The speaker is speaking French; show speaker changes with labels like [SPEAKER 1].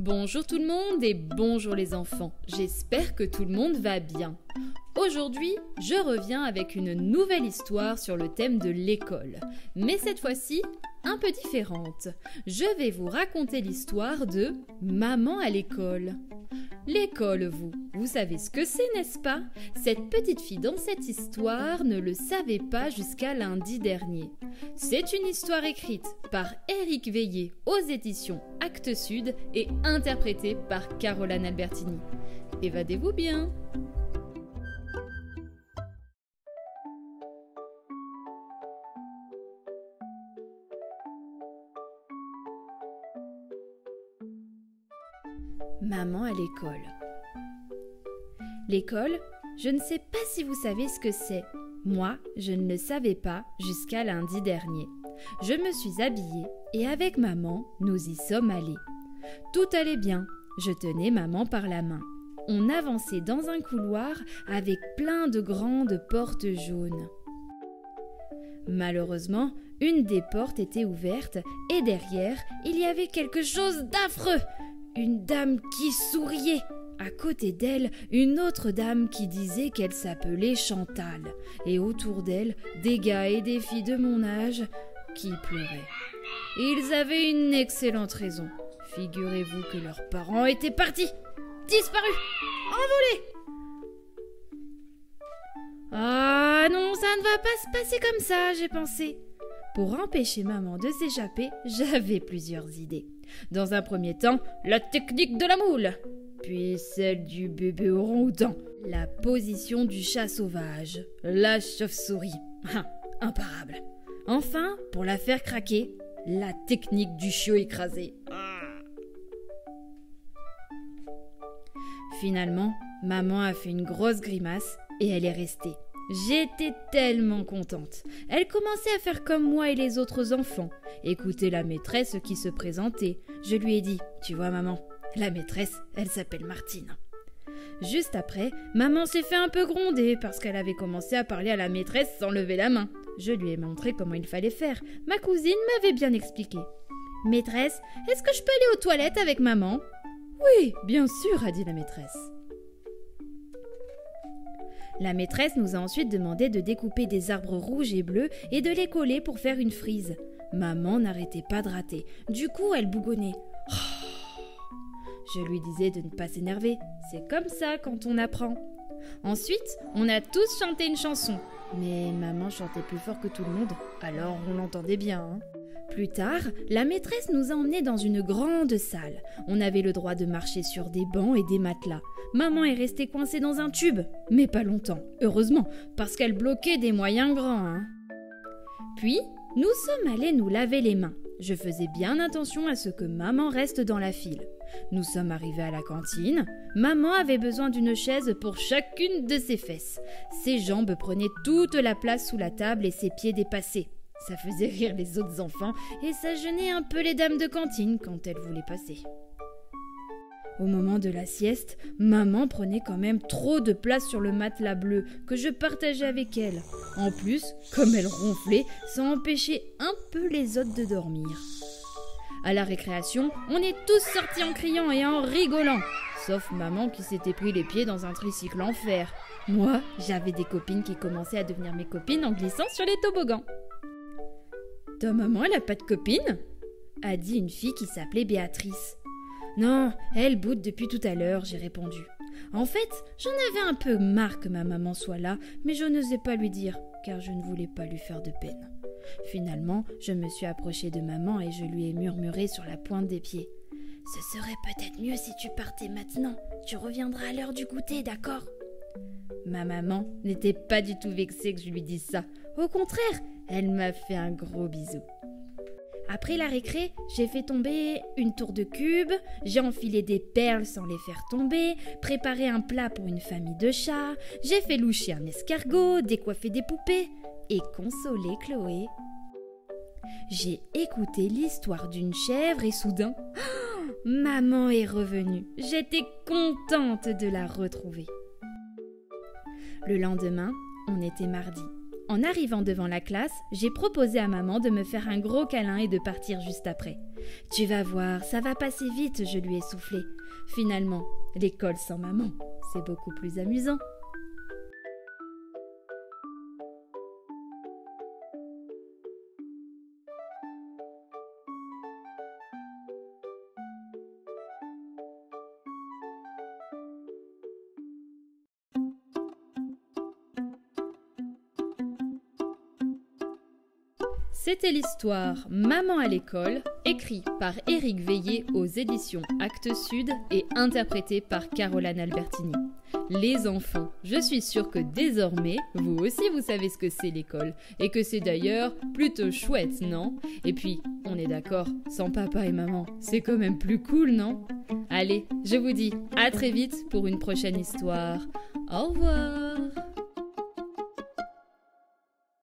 [SPEAKER 1] Bonjour tout le monde et bonjour les enfants, j'espère que tout le monde va bien. Aujourd'hui, je reviens avec une nouvelle histoire sur le thème de l'école, mais cette fois-ci, un peu différente. Je vais vous raconter l'histoire de Maman à l'école. L'école, vous savez ce que c'est, n'est-ce pas? Cette petite fille dans cette histoire ne le savait pas jusqu'à lundi dernier. C'est une histoire écrite par Éric Veillé aux éditions Actes Sud et interprétée par Caroline Albertini. Évadez-vous bien! Maman à l'école. L'école, je ne sais pas si vous savez ce que c'est. Moi, je ne le savais pas jusqu'à lundi dernier. Je me suis habillée et avec maman, nous y sommes allés. Tout allait bien, je tenais maman par la main. On avançait dans un couloir avec plein de grandes portes jaunes. Malheureusement, une des portes était ouverte et derrière, il y avait quelque chose d'affreux. Une dame qui souriait. À côté d'elle, une autre dame qui disait qu'elle s'appelait Chantal. Et autour d'elle, des gars et des filles de mon âge qui pleuraient. Ils avaient une excellente raison. Figurez-vous que leurs parents étaient partis, disparus, envolés. Ah non, ça ne va pas se passer comme ça, j'ai pensé. Pour empêcher maman de s'échapper, j'avais plusieurs idées. Dans un premier temps, la technique de la moule, puis celle du bébé orang-outan, la position du chat sauvage, la chauve-souris, imparable. Enfin, pour la faire craquer, la technique du chiot écrasé. Finalement, maman a fait une grosse grimace et elle est restée. J'étais tellement contente. Elle commençait à faire comme moi et les autres enfants. Écouter la maîtresse qui se présentait. Je lui ai dit, tu vois maman, la maîtresse, elle s'appelle Martine. Juste après, maman s'est fait un peu gronder parce qu'elle avait commencé à parler à la maîtresse sans lever la main. Je lui ai montré comment il fallait faire. Ma cousine m'avait bien expliqué. Maîtresse, est-ce que je peux aller aux toilettes avec maman? Oui, bien sûr, a dit la maîtresse. La maîtresse nous a ensuite demandé de découper des arbres rouges et bleus et de les coller pour faire une frise. Maman n'arrêtait pas de rater. Du coup, elle bougonnait. Je lui disais de ne pas s'énerver. C'est comme ça quand on apprend. Ensuite, on a tous chanté une chanson. Mais maman chantait plus fort que tout le monde, alors on l'entendait bien. Plus tard, la maîtresse nous a emmenés dans une grande salle. On avait le droit de marcher sur des bancs et des matelas. Maman est restée coincée dans un tube, mais pas longtemps, heureusement, parce qu'elle bloquait des moyens grands. Puis, nous sommes allés nous laver les mains. Je faisais bien attention à ce que maman reste dans la file. Nous sommes arrivés à la cantine. Maman avait besoin d'une chaise pour chacune de ses fesses. Ses jambes prenaient toute la place sous la table et ses pieds dépassaient. Ça faisait rire les autres enfants et ça gênait un peu les dames de cantine quand elles voulaient passer. Au moment de la sieste, maman prenait quand même trop de place sur le matelas bleu que je partageais avec elle. En plus, comme elle ronflait, ça empêchait un peu les autres de dormir. À la récréation, on est tous sortis en criant et en rigolant, sauf maman qui s'était pris les pieds dans un tricycle en fer. Moi, j'avais des copines qui commençaient à devenir mes copines en glissant sur les toboggans. « Ta maman, elle a pas de copine ?» a dit une fille qui s'appelait Béatrice. « Non, elle boude depuis tout à l'heure, » j'ai répondu. En fait, j'en avais un peu marre que ma maman soit là, mais je n'osais pas lui dire, car je ne voulais pas lui faire de peine. Finalement, je me suis approchée de maman et je lui ai murmuré sur la pointe des pieds. « Ce serait peut-être mieux si tu partais maintenant. Tu reviendras à l'heure du goûter, d'accord ?» Ma maman n'était pas du tout vexée que je lui dise ça. Au contraire, elle m'a fait un gros bisou. Après la récré, j'ai fait tomber une tour de cubes, j'ai enfilé des perles sans les faire tomber, préparé un plat pour une famille de chats, j'ai fait loucher un escargot, décoiffé des poupées et consolé Chloé. J'ai écouté l'histoire d'une chèvre et soudain, maman est revenue. J'étais contente de la retrouver. Le lendemain, on était mardi. En arrivant devant la classe, j'ai proposé à maman de me faire un gros câlin et de partir juste après. « Tu vas voir, ça va passer vite », je lui ai soufflé. Finalement, l'école sans maman, c'est beaucoup plus amusant. C'était l'histoire Maman à l'école, écrit par Éric Veillé aux éditions Actes Sud et interprété par Caroline Albertini. Les enfants, je suis sûre que désormais, vous aussi vous savez ce que c'est l'école, et que c'est d'ailleurs plutôt chouette, non? Et puis, on est d'accord, sans papa et maman, c'est quand même plus cool, non? Allez, je vous dis à très vite pour une prochaine histoire. Au revoir!